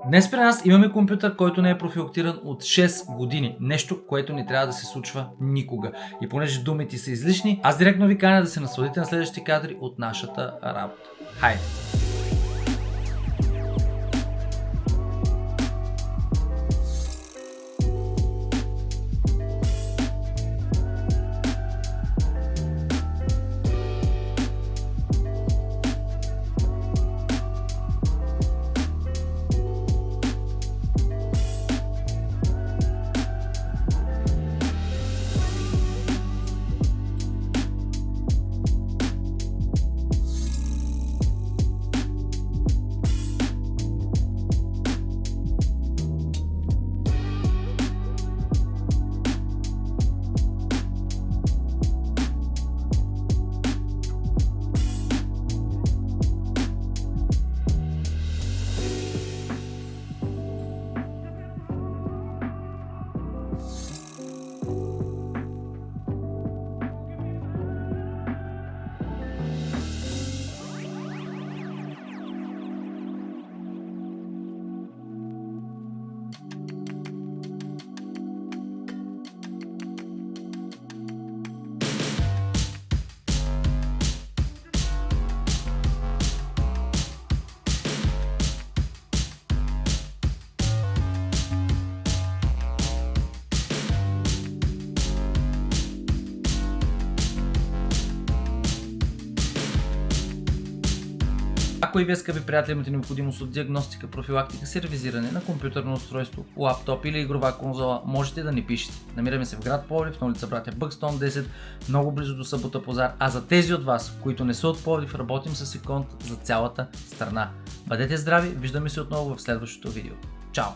Днес при нас имаме компютър, който не е профилактиран от 6 години. Нещо, което не трябва да се случва никога. И понеже думите са излишни, аз директно ви каня да се насладите на следващите кадри от нашата работа. Хайде! Ако и вие, скъпи приятели, имате необходимост от диагностика, профилактика, сервизиране на компютърно устройство, лаптоп или игрова конзола, можете да ни пишете. Намираме се в град Пловдив, на улица Братя Бъкстон 10, много близо до Събота пазар, а за тези от вас, които не са от Пловдив, работим с Иконт за цялата страна. Бъдете здрави, виждаме се отново в следващото видео. Чао!